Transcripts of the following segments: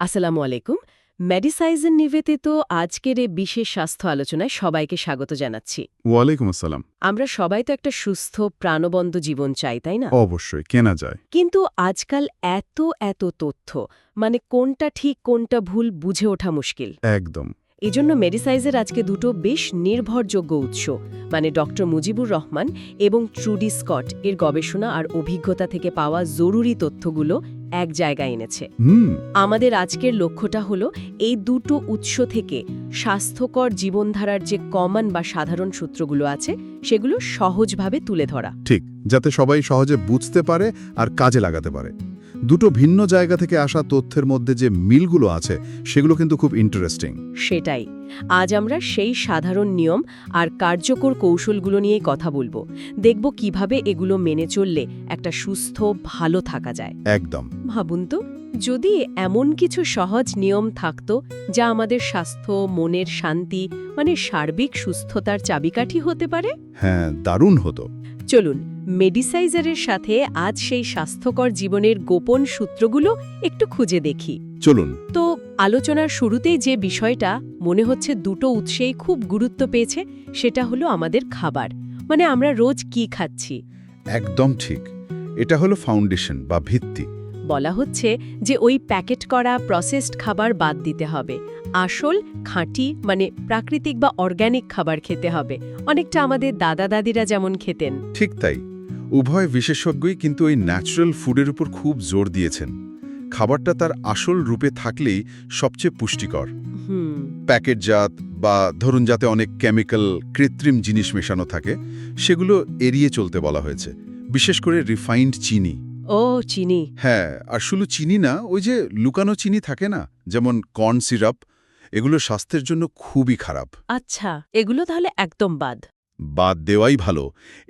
আসসালামু আলাইকুম। মেডিসাইজের নিবেদিত আজকের এই বিশেষ স্বাস্থ্য আলোচনায় সবাইকে স্বাগত জানাচ্ছি। ওয়ালাইকুম আসসালাম। আমরা সবাই তো একটা সুস্থ প্রাণবন্ত জীবন চাই, তাই না? অবশ্যই কেনা যায়। কিন্তু আজকাল এত তথ্য, মানে কোনটা ঠিক কোনটা ভুল বুঝে ওঠা মুশকিল। একদম। এজন্য মেডিসাইজের আজকে দুটো বেশ নির্ভরযোগ্য উৎস, মানে ডক্টর মুজিবুর রহমান এবং ট্রুডি স্কট এর গবেষণা আর অভিজ্ঞতা থেকে পাওয়া জরুরি তথ্যগুলো এক জায়গায় এনেছে। আমাদের আজকের লক্ষ্যটা হলো এই দুটো উৎস থেকে স্বাস্থ্যকর জীবনধারার যে কমন বা সাধারণ সূত্রগুলো আছে সেগুলো সহজভাবে তুলে ধরা। ঠিক, যাতে সবাই সহজে বুঝতে পারে আর কাজে লাগাতে পারে। দুটো ভিন্ন জায়গা থেকে আসা তথ্যের মধ্যে যে মিলগুলো আছে সেগুলো কিন্তু খুব ইন্টারেস্টিং। সেটাই আজ আমরা সেই সাধারণ নিয়ম আর কার্যকর কৌশলগুলো নিয়েই কথা বলবো। দেখব কিভাবে এগুলো মেনে চললে একটা সুস্থ ভালো থাকা যায়। একদম। ভাবুন তো, যদি এমন কিছু সহজ নিয়ম থাকতো যা আমাদের স্বাস্থ্য, মনের শান্তি, মানে সার্বিক সুস্থতার চাবিকাঠি হতে পারে। হ্যাঁ, দারুণ হতো। চলুন মেডিসাইজারের সাথে আজ সেই স্বাস্থ্যকর জীবনের গোপন সূত্রগুলো একটু খুঁজে দেখি। চলুন। তো আলোচনার শুরুতেই যে বিষয়টা মনে হচ্ছে দুটো উৎসেই খুব গুরুত্ব পেয়েছে, সেটা হলো আমাদের খাবার, মানে আমরা রোজ কি খাচ্ছি। একদম ঠিক। এটা হলো ফাউন্ডেশন বা ভিত্তি। বলা হচ্ছে যে ওই প্যাকেট করা প্রসেসড খাবার বাদ দিতে হবে, আসল খাঁটি মানে প্রাকৃতিক বা অর্গ্যানিক খাবার খেতে হবে, অনেকটা আমাদের দাদা দাদিরা যেমন খেতেন। ঠিক তাই। উভয় বিশেষজ্ঞই কিন্তু ওই ন্যাচারাল ফুডের উপর খুব জোর দিয়েছেন। খাবারটা তার আসল রূপে থাকলেই সবচেয়ে পুষ্টিকর। প্যাকেটজাত বা ধরুন যাতে অনেক কেমিক্যাল, কৃত্রিম জিনিস মেশানো থাকে, সেগুলো এড়িয়ে চলতে বলা হয়েছে, বিশেষ করে রিফাইন্ড চিনি। ও চিনি। হ্যাঁ, আর শুধু চিনি না, ওই যে লুকানো চিনি থাকে না, যেমন কর্ন সিরাপ, এগুলো স্বাস্থ্যের জন্য খুবই খারাপ। আচ্ছা, এগুলো তাহলে একদম বাদ দেওয়াই ভালো।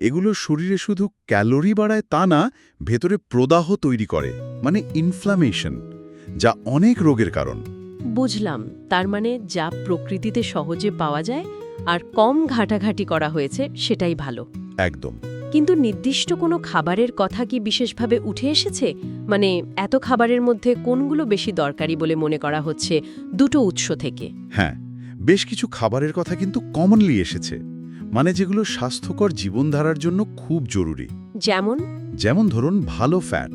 এগুলো শরীরে শুধু ক্যালোরি বাড়ায় তা না, ভেতরে প্রদাহ তৈরি করে, মানে ইনফ্লামেশন, যা অনেক রোগের কারণ। বুঝলাম। তার মানে যা প্রকৃতিতে সহজে পাওয়া যায় আর কম ঘাটাঘাটি করা হয়েছে সেটাই ভালো। একদম। কিন্তু নির্দিষ্ট কোনো খাবারের কথা কি বিশেষভাবে উঠে এসেছে? মানে এত খাবারের মধ্যে কোনগুলো বেশি দরকারি বলে মনে করা হচ্ছে দুটো উৎস থেকে? হ্যাঁ, বেশ কিছু খাবারের কথা কিন্তু কমনলি এসেছে, মানে যেগুলো স্বাস্থ্যকর জীবনধারার জন্য খুব জরুরি। যেমন ধরুন ভালো ফ্যাট।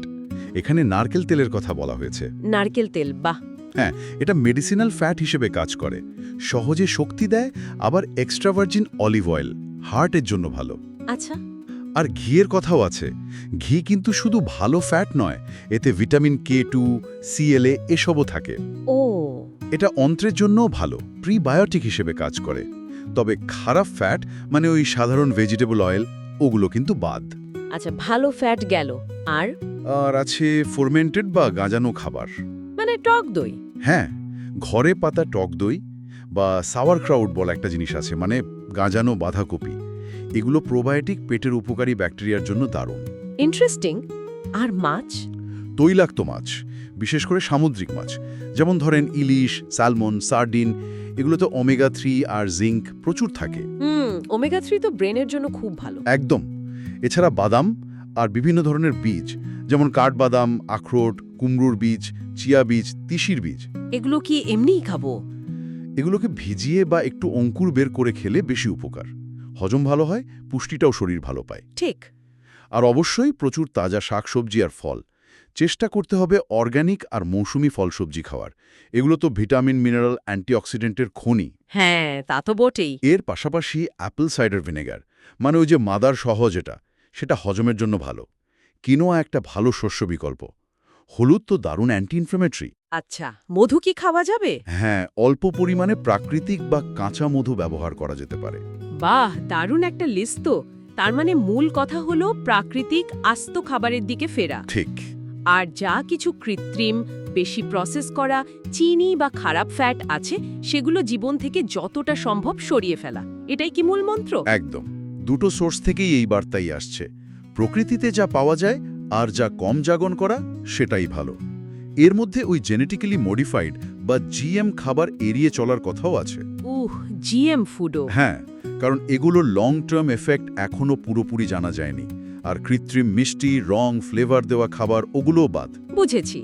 এখানে নারকেল তেলের কথা বলা হয়েছে। নারকেল তেল, বাহ। হ্যাঁ, এটা মেডিসিনাল ফ্যাট হিসেবে কাজ করে, সহজে শক্তি দেয়, আবার এক্সট্রা ভার্জিন অলিভ অয়েল হার্টের জন্য ভালো। আচ্ছা। আর ঘিয়ের কথাও আছে। ঘি কিন্তু শুধু ভালো ফ্যাট নয়, এতে ভিটামিন K2, CLA এসবও থাকে। ও, এটা অন্ত্রের জন্যও ভালো, প্রিবায়োটিক হিসেবে কাজ করে। তবে খারাপ ফ্যাট, মানে ওই সাধারণ ভেজিটেবল অয়েল, ওগুলো কিন্তু বাদ। আচ্ছা, ভালো ফ্যাট গেল। আর আছে ফরমেন্টেড বা গাঁজানো খাবার, মানে টক দই। হ্যাঁ, ঘরে পাতা টক দই বা সাওয়ার ক্রাউট বলা একটা জিনিস আছে, মানে গাঁজানো বাঁধাকপি। এগুলো প্রোবায়োটিক, পেটের উপকারী ব্যাকটেরিয়ার জন্য দারুণ। ইন্টারেস্টিং। আর মাছ? তৈলাক্ত মাছ, বিশেষ করে সামুদ্রিক মাছ, যেমন ধরেন ইলিশ, স্যালমন, সার্ডিন, এগুলোতে ওমেগা-3 আর জিঙ্ক প্রচুর থাকে। ওমেগা-3 তো ব্রেনের জন্য খুব ভালো। একদম। এছাড়া বাদাম আর বিভিন্ন ধরনের বীজ, যেমন কাঠবাদাম, আখরোট, কুমড়োর বীজ, চিয়া বীজ, তিসির বীজ। এগুলো কি এমনিই খাবো? এগুলোকে ভিজিয়ে বা একটু অঙ্কুর বের করে খেলে বেশি উপকার। হজম ভালো হয়, পুষ্টিটাও শরীর ভালো পায়। ঠিক। আর অবশ্যই প্রচুর তাজা শাকসবজি আর ফল। চেষ্টা করতে হবে অর্গ্যানিক আর মৌসুমি ফলসবজি খাওয়ার। এগুলো তো ভিটামিন, মিনারেল, অ্যান্টিঅক্সিডেন্টের খনি। হ্যাঁ, তা তো বটেই। এর পাশাপাশি অ্যাপল সাইডার ভিনেগার, মানে ওই যে মাদার সহজ, সেটা হজমের জন্য ভালো। কিনোয়া একটা ভালো শস্য বিকল্প। হলুদ তো দারুণ অ্যান্টি ইনফ্লেমেটরি। আচ্ছা, মধু কি খাওয়া যাবে? হ্যাঁ, অল্প পরিমাণে প্রাকৃতিক বা কাঁচা মধু ব্যবহার করা যেতে পারে। বাহ, দারুণ একটা লিস্ট তো। তার মানে মূল কথা হলো প্রাকৃতিক আস্ত খাবারের দিকে ফেরা। ঠিক। আর যা কিছু কৃত্রিম, বেশি প্রসেস করা, চিনি বা খারাপ ফ্যাট আছে সেগুলো জীবন থেকে যতটা সম্ভব সরিয়ে ফেলা, এটাই কি মূল মন্ত্র? একদম। দুটো সোর্স থেকেই এই বার্তাই আসছে। প্রকৃতিতে যা পাওয়া যায় আর যা কম জাগন করা, সেটাই ভালো। এর মধ্যে ওই জেনেটিক্যালি মডিফাইড বা জিএম খাবার এড়িয়ে চলার কথাও আছে। জিএম ফুডও? হ্যাঁ, কারণ এগুলোর লং টার্ম এফেক্ট এখনও পুরোপুরি জানা যায়নি। আর কৃত্রিম মিষ্টি, রং, ফ্লেভার দেওয়া খাবার, ওগুলোও বাদ। বুঝেছি।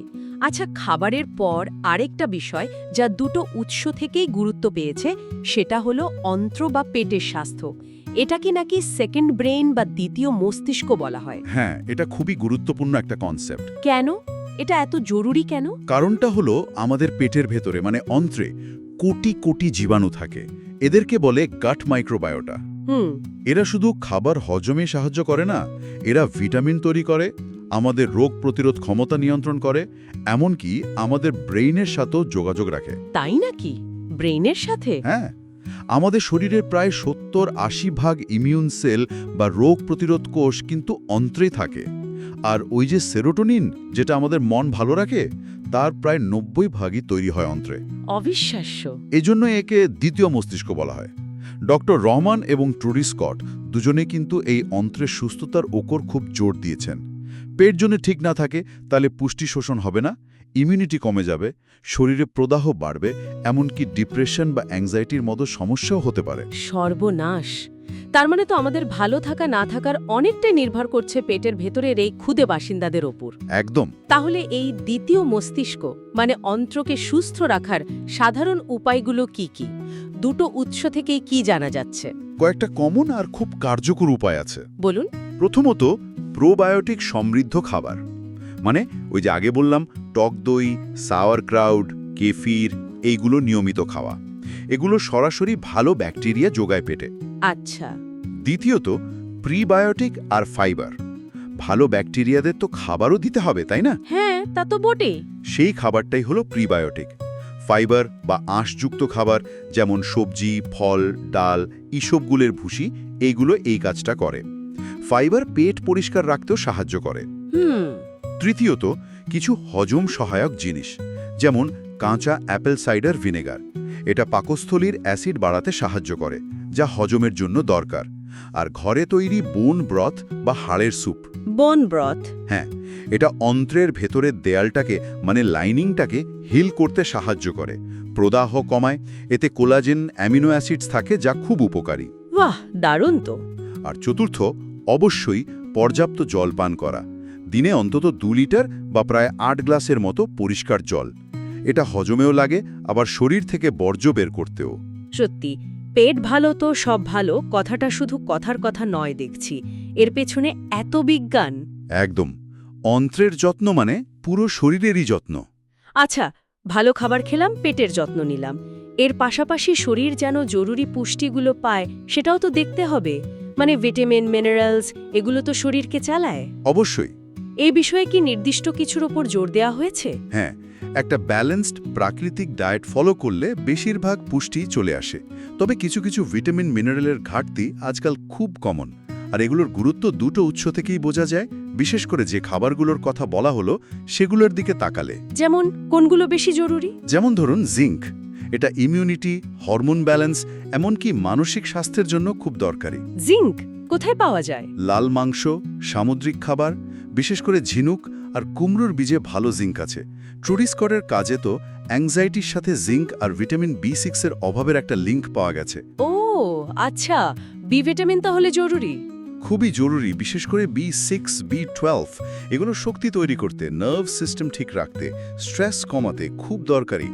আচ্ছা, খাবারের পর আরেকটা বিষয় যা দুটো উৎস থেকেই গুরুত্ব পেয়েছে সেটা হলো অন্ত্র বা পেটের স্বাস্থ্য। এটাকে নাকি সেকেন্ড ব্রেইন বা দ্বিতীয় মস্তিষ্ক বলা হয়। হ্যাঁ, এটা খুবই গুরুত্বপূর্ণ একটা কনসেপ্ট। কেন? এটা এত জরুরি কেন? কারণটা হলো আমাদের পেটের ভেতরে মানে অন্ত্রে কোটি কোটি জীবাণু থাকে। এদেরকে বলে গাট মাইক্রোবায়োটা। এরা শুধু খাবার হজমে সাহায্য করে না, এরা ভিটামিন তৈরি করে, আমাদের রোগ প্রতিরোধ ক্ষমতা নিয়ন্ত্রণ করে, এমনকি আমাদের ব্রেইনের সাথেও যোগাযোগ রাখে। তাই নাকি? ব্রেইনের সাথে? হ্যাঁ, আমাদের শরীরের প্রায় 70-80% ইমিউন সেল বা রোগ প্রতিরোধ কোষ কিন্তু অন্ত্রেই থাকে। আর ওই যে সেরোটোনিন, যেটা আমাদের মন ভালো রাখে, তার প্রায় 90% তৈরি হয় অন্ত্রে। অবিশ্বাস্য। এজন্য একে দ্বিতীয় মস্তিষ্ক বলা হয়। ডক্টর রহমান এবং ট্রুডি স্কট দুজনে কিন্তু এই অন্ত্রের সুস্থতার ওপর খুব জোর দিয়েছেন। পেট যদি ঠিক না থাকে তাহলে পুষ্টি শোষণ হবে না, ইমিউনিটি কমে যাবে, শরীরে প্রদাহ বাড়বে, এমনকি ডিপ্রেশন বা অ্যাংজাইটির মতো সমস্যাও হতে পারে। সর্বনাশ! তার মানে তো আমাদের ভালো থাকা না থাকার অনেকটাই নির্ভর করছে পেটের ভেতরের এই ক্ষুদে বাসিন্দাদের ওপর। একদম। তাহলে এই দ্বিতীয় মস্তিষ্ক মানে অন্ত্রকে সুস্থ রাখার সাধারণ উপায়গুলো কি কি? দুটো উৎস থেকেই কি জানা যাচ্ছে? কয়েকটা কমন আর খুব কার্যকর উপায় আছে। বলুন। প্রথমত, প্রোবায়োটিক সমৃদ্ধ খাবার। মানে ওই যে আগে বললাম, টক দই, সাওয়ারক্রাউট, কেফির, এইগুলো নিয়মিত খাওয়া। এগুলো সরাসরি ভালো ব্যাকটেরিয়া যোগায় পেটে। আচ্ছা। দ্বিতীয়ত, প্রিবায়োটিক আর ফাইবার। ভালো ব্যাকটেরিয়াদের তো খাবারও দিতে হবে, তাই না? হ্যাঁ, তা তো বটেই। সেই খাবারটাই হলো প্রিবায়োটিক। ফাইবার বা আঁশযুক্ত খাবার যেমন সবজি, ফল, ডাল, ইসবগুলের ভুসি, এইগুলো এই কাজটা করে। ফাইবার পেট পরিষ্কার রাখতেও সাহায্য করে। তৃতীয়ত, কিছু হজম সহায়ক জিনিস, যেমন কাঁচা অ্যাপেল সাইডার ভিনেগার। এটা পাকস্থলীর অ্যাসিড বাড়াতে সাহায্য করে, যা হজমের জন্য দরকার। আর ঘরে তৈরি বোন ব্রথ বা হাড়ের স্যুপ। বোন ব্রথ? হ্যাঁ, এটা অন্ত্রের ভেতরের দেয়ালটাকে মানে লাইনিংটাকে হিল করতে সাহায্য করে, প্রদাহ কমায়। এতে কোলাজেন, অ্যামিনো অ্যাসিডস থাকে, যা খুব উপকারী। বাহ, দারুণ তো। আর চতুর্থ, অবশ্যই পর্যাপ্ত জল পান করা। দিনে অন্তত 2 লিটার বা প্রায় 8 গ্লাসের মতো পরিষ্কার জল। এটা হজমেও লাগে, আবার শরীর থেকে বর্জ্য বের করতেও। সত্যি, পেট ভালো তো সব ভালো কথাটা শুধু কথার কথা নয় দেখছি। এর পেছনে এত বিজ্ঞান। একদম। অন্ত্রের যত্ন মানে পুরো শরীরেরই যত্ন। আচ্ছা, ভালো খাবার খেলাম, পেটের যত্ন নিলাম, এর পাশাপাশি শরীর যেন জরুরি পুষ্টিগুলো পায় সেটাও তো দেখতে হবে। মানে ভিটামিন, মিনারেলস, এগুলো তো শরীরকে চালায়। অবশ্যই। এই বিষয়ে কি নির্দিষ্ট কিছুর ওপর জোর দেওয়া হয়েছে? হ্যাঁ, একটা ব্যালেন্সড প্রাকৃতিক ডায়েট ফলো করলে বেশিরভাগ পুষ্টি চলে আসে। তবে কিছু কিছু ভিটামিন, মিনারেলের ঘাটতি আজকাল খুব কমন। আর এগুলোর গুরুত্ব দুটো উৎস থেকেই বোঝা যায়, বিশেষ করে যে খাবারগুলোর কথা বলা হলো সেগুলোর দিকে তাকালে। যেমন কোনগুলো বেশি জরুরি? যেমন ধরুন জিঙ্ক। এটা ইমিউনিটি, হরমোন ব্যালেন্স, এমনকি মানসিক স্বাস্থ্যের জন্য খুব দরকারি। জিঙ্ক কোথায় পাওয়া যায়? লাল মাংস, সামুদ্রিক খাবার, বিশেষ করে ঝিনুক আর কুমড়োর বীজে ভালো জিঙ্ক আছে। ট্রুডি স্কটের কাজে তো অ্যাংজাইটির সাথে জিঙ্ক আর ভিটামিন B6 এর অভাবের একটা লিঙ্ক পাওয়া গেছে। ও আচ্ছা, বি ভিটামিন তাহলে জরুরি? খুবই জরুরি, বিশেষ করে B6, B12। এগুলো শক্তি তৈরি করতে, নার্ভ সিস্টেম ঠিক রাখতে, স্ট্রেস কমাতে খুব দরকারি।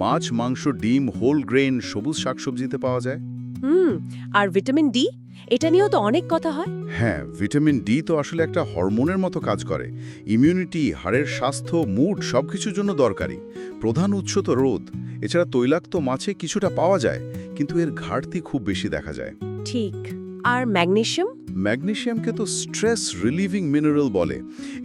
মাছ, মাংস, ডিম, হোল গ্রেন, সবুজ শাকসবজিতে পাওয়া যায়। আর ভিটামিন ডি, এটা নিয়েও তো অনেক কথা হয়। হ্যাঁ, ভিটামিন ডি তো আসলে একটা হরমোনের মতো কাজ করে। ইমিউনিটি, হাড়ের স্বাস্থ্য, মুড সবকিছুর জন্য দরকারি। প্রধান উৎস তো রোদ। এছাড়া তৈলাক্ত মাছে কিছুটা পাওয়া যায়, কিন্তু এর ঘাটতি খুব বেশি দেখা যায়। ঠিক। আর ম্যাগনেসিয়াম? ম্যাগনেসিয়ামকে তো স্ট্রেস রিলিভিং মিনারেল বলে।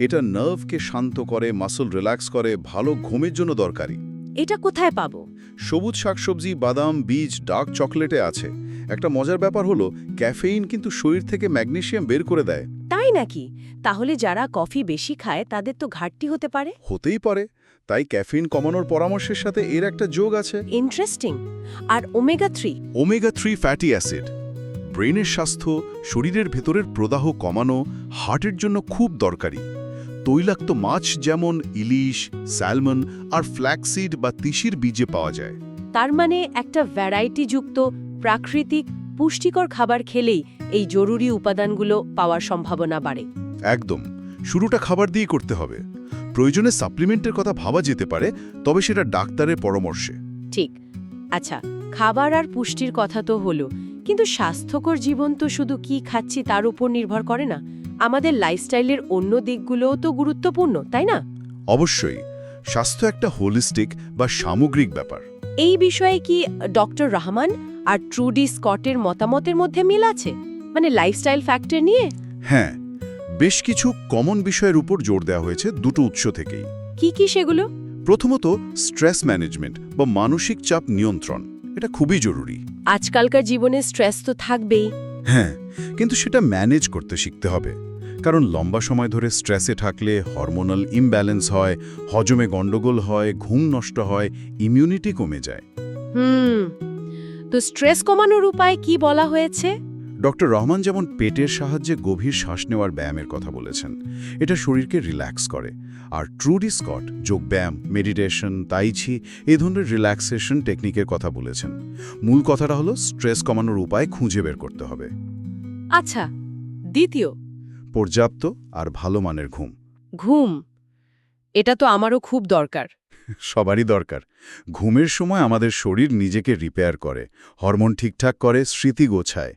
এটা নার্ভকে শান্ত করে, মাসল রিল্যাক্স করে, ভালো ঘুমের জন্য দরকারি। এটা কোথায় পাবো? সবুজ শাকসবজি, বাদাম, বীজ, ডার্ক চকলেটে আছে। একটা মজার ব্যাপার হলো, ক্যাফেইন কিন্তু শরীর থেকে ম্যাগনেসিয়াম বের করে দেয়। তাই নাকি? তাহলে যারা কফি বেশি খায় তাদের তো ঘাটতি হতে পারে। হতেই পারে। তাই ক্যাফেইন কমানোর পরামর্শের সাথে এর একটা যোগ আছে। ইন্টারেস্টিং। আর ওমেগা 3? ওমেগা 3 ফ্যাটি অ্যাসিড ব্রেনের স্বাস্থ্য, শরীরের ভেতরের প্রদাহ কমানো, হার্টের জন্য খুব দরকারি। তৈলাক্ত মাছ যেমন ইলিশ, স্যালমন আর ফ্ল্যাক্সিড বা তিসির বীজে পাওয়া যায়। তার মানে একটা ভ্যারাইটিযুক্ত, প্রাকৃতিক, পুষ্টিকর খাবার খেলেই এই জরুরি উপাদানগুলো পাওয়ার সম্ভাবনা বাড়ে। একদম। শুরুটা খাবার দিয়ে করতে হবে। প্রয়োজনে সাপ্লিমেন্টের কথা ভাবা যেতে পারে, তবে সেটা ডাক্তারের পরামর্শে। ঠিক। আচ্ছা, খাবার আর পুষ্টির কথা তো হলো, কিন্তু স্বাস্থ্যকর জীবন তো শুধু কি খাচ্ছি তার উপর নির্ভর করে না। আমাদের লাইফস্টাইলের অন্য দিকগুলোও তো গুরুত্বপূর্ণ, তাই না? অবশ্যই, স্বাস্থ্য একটা হোলিস্টিক বা সামগ্রিক ব্যাপার। এই বিষয়ে কি ডক্টর রহমান আর ট্রুডি স্কটের মতামতের মধ্যে মিল আছে, মানে লাইফস্টাইল ফ্যাক্টর নিয়ে? হ্যাঁ, বেশ কিছু কমন বিষয়ের উপর জোর দেওয়া হয়েছে দুটো উৎস থেকেই। কি কি সেগুলো? প্রথমত, স্ট্রেস ম্যানেজমেন্ট বা মানসিক চাপ নিয়ন্ত্রণ, এটা খুবই জরুরি। আজকালকার জীবনে স্ট্রেস তো থাকবেই। হ্যাঁ, কিন্তু সেটা ম্যানেজ করতে শিখতে হবে। কারণ লম্বা সময় ধরে স্ট্রেসে থাকলে হরমোনাল ইমব্যালেন্স হয়, হজমে গণ্ডগোল হয়, ঘুম নষ্ট হয়, ইমিউনিটি কমে যায়। তো স্ট্রেস কমানোর উপায় কি বলা হয়েছে? ডক্টর রহমান যেমন পেটের সাহায্যে গভীর শ্বাস নেওয়ার ব্যায়ামের কথা বলেছেন, এটা শরীরকে রিল্যাক্স করে। আর ট্রুডি স্কট যোগব্যায়াম, মেডিটেশন, তাইচি এই ধরনের রিল্যাক্সেশন টেকনিকের কথা বলেছেন। মূল কথাটা হলো স্ট্রেস কমানোর উপায় খুঁজে বের করতে হবে। আচ্ছা, দ্বিতীয়? পর্যাপ্ত আর ভালো মানের ঘুম। ঘুম, এটা তো আমারও খুব দরকার। সবারই দরকার। ঘুমের সময় আমাদের শরীর নিজেকে রিপেয়ার করে, হরমোন ঠিকঠাক করে, স্মৃতি গোছায়।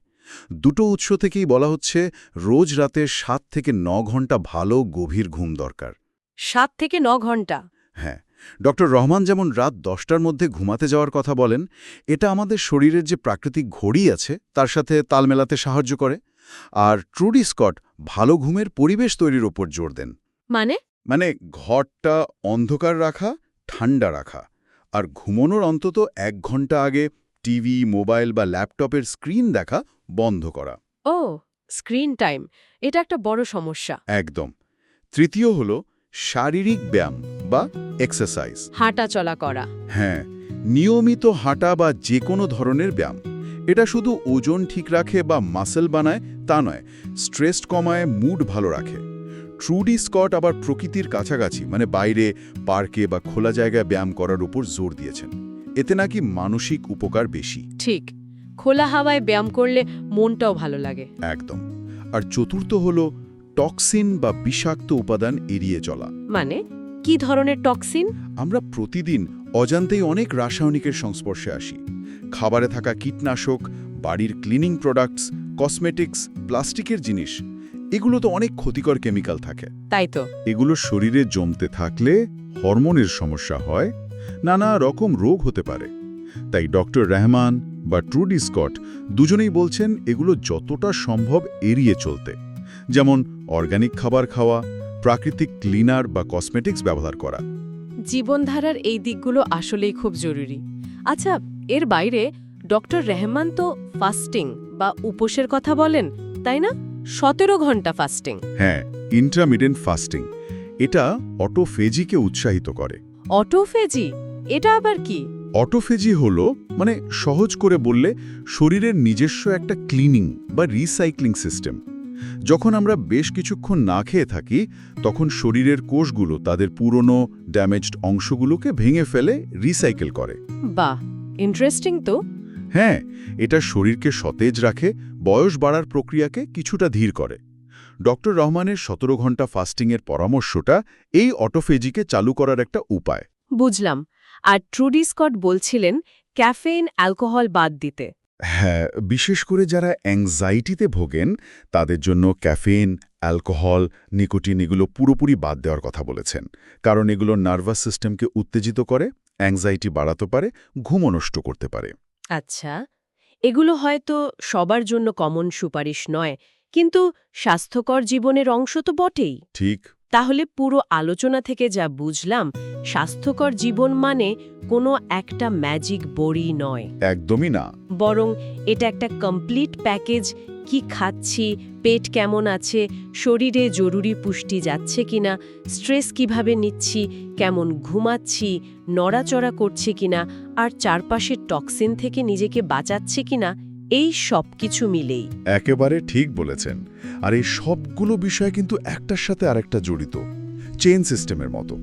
দুটো উৎস থেকেই বলা হচ্ছে রোজ রাতে 7 থেকে 9 ঘন্টা ভালো গভীর ঘুম দরকার। 7 থেকে 9 ঘন্টা? হ্যাঁ, ডক্টর রহমান যেমন রাত 10টার মধ্যে ঘুমাতে যাওয়ার কথা বলেন, এটা আমাদের শরীরের যে প্রাকৃতিক ঘড়ি আছে তার সাথে তাল মেলাতে সাহায্য করে। আর ট্রুডি স্কট ভালো ঘুমের পরিবেশ তৈরির ওপর জোর দেন। মানে ঘরটা অন্ধকার রাখা, ঠান্ডা রাখা, আর ঘুমানোর অন্তত 1 ঘন্টা আগে টিভি, মোবাইল বা ল্যাপটপের স্ক্রিন দেখা বন্ধ করা। ও, স্ক্রিন টাইম, এটা একটা বড় সমস্যা। একদম। তৃতীয় হলো শারীরিক ব্যায়াম বা এক্সারসাইজ। হাঁটা চলা করা। হ্যাঁ, নিয়মিত হাঁটা বা যে কোনো ধরনের ব্যায়াম। এটা শুধু ওজন ঠিক রাখে বা মাসল বানায় তা নয়, স্ট্রেস কমায়, মুড ভালো রাখে। ট্রুডি স্কট আবার প্রকৃতির কাছাকাছি, মানে বাইরে, পার্কে বা খোলা জায়গায় ব্যায়াম করার উপর জোর দিয়েছেন। এতে নাকি মানসিক উপকার বেশি। ঠিক, খোলা হাওয়ায় ব্যায়াম করলে মনটাও ভালো লাগে। একদম। আর চতুর্থ হলো টক্সিন বা বিষাক্ত উপাদান এড়িয়ে চলা। মানে কি ধরনের টক্সিন? আমরা প্রতিদিন অজান্তেই অনেক রাসায়নিকের সংস্পর্শে আসি। খাবারে থাকা কীটনাশক, বাড়ির ক্লিনিং প্রোডাক্টস, কসমেটিক্স, প্লাস্টিকের জিনিস, এগুলো তো অনেক ক্ষতিকর কেমিক্যাল থাকে। তাই তো। এগুলো শরীরে জমতে থাকলে হরমোনের সমস্যা হয়, নানা রকম রোগ হতে পারে। তাই ডক্টর রহমান বা ট্রুডি স্কট দুজনেই বলছেন এগুলো যতটা সম্ভব এড়িয়ে চলতে। যেমন অর্গানিক খাবার খাওয়া, প্রাকৃতিক ক্লিনার বা কসমেটিক্স ব্যবহার করা। জীবনধারার এই দিকগুলো আসলেই খুব জরুরি। আচ্ছা, এর বাইরে ডক্টর রহমান তো ফাস্টিং বা উপোসের কথা বলেন, তাই না? 17 ঘন্টা ফাস্টিং। হ্যাঁ, ইন্টারমিটেন্ট ফাস্টিং। এটা অটোফেজিকে উৎসাহিত করে। অটোফেজি, এটা আবার কি? অটোফেজি হলো, মানে সহজ করে বললে, শরীরের নিজস্ব একটা ক্লিনিং বা রিসাইক্লিং সিস্টেম। যখন আমরা বেশ কিছুক্ষণ না খেয়ে থাকি, তখন শরীরের কোষগুলো তাদের পুরনো ড্যামেজড অংশগুলোকে ভেঙে ফেলে রিসাইকেল করে। বাহ, ইন্টারেস্টিং তো। হ্যাঁ, এটা শরীরকে সতেজ রাখে, বয়স বাড়ার প্রক্রিয়াকে কিছুটা ধীর করে। ডক্টর রহমানের 17 ঘন্টা ফাস্টিংয়ের পরামর্শটা এই অটোফেজিকে চালু করার একটা উপায়। বুঝলাম। আর ট্রুডি স্কট বলছিলেন ক্যাফেইন, অ্যালকোহল বাদ দিতে। হ্যাঁ, বিশেষ করে যারা অ্যাংজাইটিতে ভোগেন তাদের জন্য ক্যাফেইন, অ্যালকোহল, নিকোটিন এগুলো পুরোপুরি বাদ দেওয়ার কথা বলেছেন। কারণ এগুলো নার্ভাস সিস্টেমকে উত্তেজিত করে, অ্যাংজাইটি বাড়াতে পারে, ঘুমও নষ্ট করতে পারে। আচ্ছা, এগুলো হয়তো সবার জন্য কমন সুপারিশ নয়, কিন্তু স্বাস্থ্যকর জীবনের অংশ তো বটেই। ঠিক। তাহলে পুরো আলোচনা থেকে যা বুঝলাম, স্বাস্থ্যকর জীবন মানে কোনো একটা ম্যাজিক বড়ি নয়। একদমই না। বরং এটা একটা কমপ্লিট প্যাকেজ। কি খাচ্ছি, পেট কেমন আছে, শরীরে জরুরি পুষ্টি যাচ্ছে কিনা, স্ট্রেস কিভাবে নিচ্ছি, কেমন ঘুমাচ্ছি, নড়াচড়া করছে কিনা, আর চারপাশের টক্সিন থেকে নিজেকে বাঁচাচ্ছে কিনা, এই সব কিছু মিলেই। একেবারে ঠিক বলেছেন। আর এই সবগুলো বিষয় কিন্তু একটার সাথে আরেকটা জড়িত, চেইন সিস্টেমের মতো।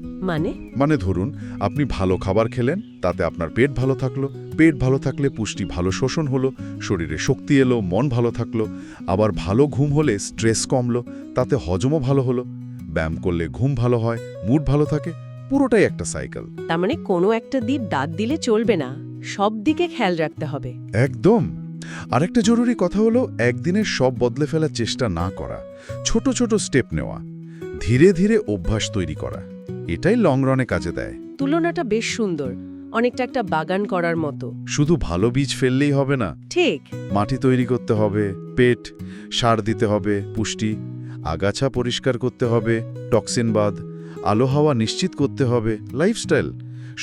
মানে ধরুন, আপনি ভালো খাবার খেলেন, তাতে আপনার পেট ভালো থাকলো, পেট ভালো থাকলে পুষ্টি ভালো শোষণ হলো, শরীরে শক্তি এলো, মন ভালো থাকলো। আবার ভালো ঘুম হলে স্ট্রেস কমলো, তাতে হজমও ভালো হলো। ব্যায়াম করলে ঘুম ভালো হয়, মুড ভালো থাকে, পুরোটাই একটা সাইকেল। তার মানে কোনো একটা দিক দাঁত দিলে চলবে না, সব দিকে খেয়াল রাখতে হবে। একদম। আরেকটা জরুরি কথা হলো একদিনে সব বদলে ফেলার চেষ্টা না করা, ছোট ছোট স্টেপ নেওয়া, ধীরে ধীরে অভ্যাস তৈরি করা, এটাই লং রানে কাজে দেয়। তুলনাটা বেশ সুন্দর, অনেকটা একটা বাগান করার মতো। শুধু ভালো বীজ ফেললেই হবে না, ঠিক। মাটি তৈরি করতে হবে, পেট সার দিতে হবে, পুষ্টি, আগাছা পরিষ্কার করতে হবে, টক্সিন বাদ, আলো হাওয়া নিশ্চিত করতে হবে, লাইফস্টাইল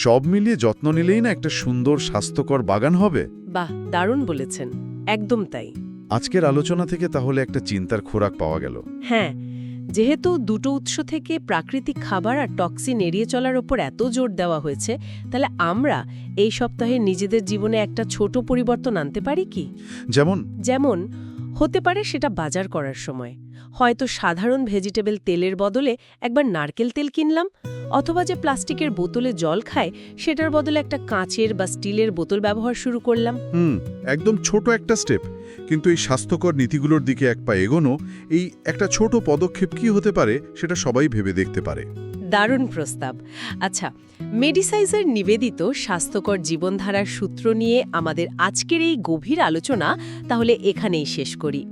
সব মিলিয়ে যত্ন নিলেই না একটা সুন্দর স্বাস্থ্যকর বাগান হবে। বাহ, দারুণ বলেছেন, একদম তাই। আজকের আলোচনা থেকে তাহলে একটা চিন্তার খোরাক পাওয়া গেল। হ্যাঁ, যেহেতু দুটো উৎস থেকে প্রাকৃতিক খাবার আর টক্সিন এড়িয়ে চলার ওপর এত জোর দেওয়া হয়েছে, তাহলে আমরা এই সপ্তাহে নিজেদের জীবনে একটা ছোট পরিবর্তন আনতে পারি কি? যেমন হতে পারে সেটা বাজার করার সময় হয়তো সাধারণ ভেজিটেবল তেলের বদলে একবার নারকেল তেল কিনলাম, অথবা যে প্লাস্টিকের বোতলে জল খায় সেটার বদলে একটা কাঁচের বা স্টিলের বোতল ব্যবহার শুরু করলাম। একদম ছোট একটা স্টেপ, কিন্তু এই স্বাস্থ্যকর নীতিগুলোর দিকে এক পা এগোনো, এই একটা ছোট পদক্ষেপ কি হতে পারে সেটা সবাই ভেবে দেখতে পারে। দারুণ প্রস্তাব। আচ্ছা, মেডিসাইজার নিবেদিত স্বাস্থ্যকর জীবনধারার সূত্র নিয়ে আমাদের আজকের এই গভীর আলোচনা তাহলে এখানেই শেষ করি।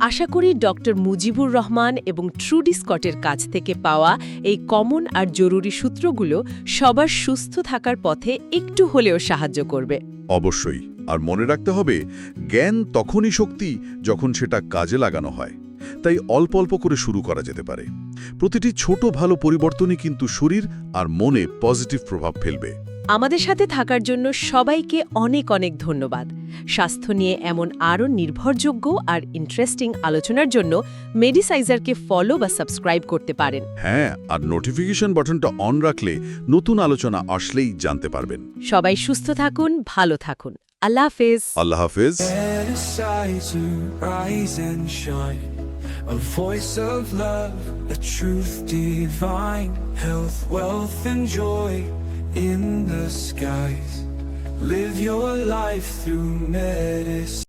আশা করি ডক্টর মুজিবুর রহমান এবং ট্রুডি স্কটের কাছ থেকে পাওয়া এই কমন আর জরুরি সূত্রগুলো সবার সুস্থ থাকার পথে একটু হলেও সাহায্য করবে। অবশ্যই। আর মনে রাখতে হবে, জ্ঞান তখনই শক্তি যখন সেটা কাজে লাগানো হয়। তাই অল্প অল্প করে শুরু করা যেতে পারে। প্রতিটি ছোট ভালো পরিবর্তনই কিন্তু শরীর আর মনে পজিটিভ প্রভাব ফেলবে। আমাদের সাথে থাকার জন্য সবাইকে অনেক অনেক ধন্যবাদ। স্বাস্থ্য নিয়ে এমন আরও নির্ভরযোগ্য আর ইন্টারেস্টিং আলোচনার জন্য মেডিসাইজারকে ফলো বা সাবস্ক্রাইব করতে পারেন। হ্যাঁ, আর নোটিফিকেশন বাটনটা অন রাখলে নতুন আলোচনা আসলেই জানতে পারবেন। সবাই সুস্থ থাকুন, ভালো থাকুন। আল্লাহ হাফেজ। আল্লাহ হাফেজ। A voice of love, a truth divine, health, wealth, and joy in the skies. Live your life through medicine.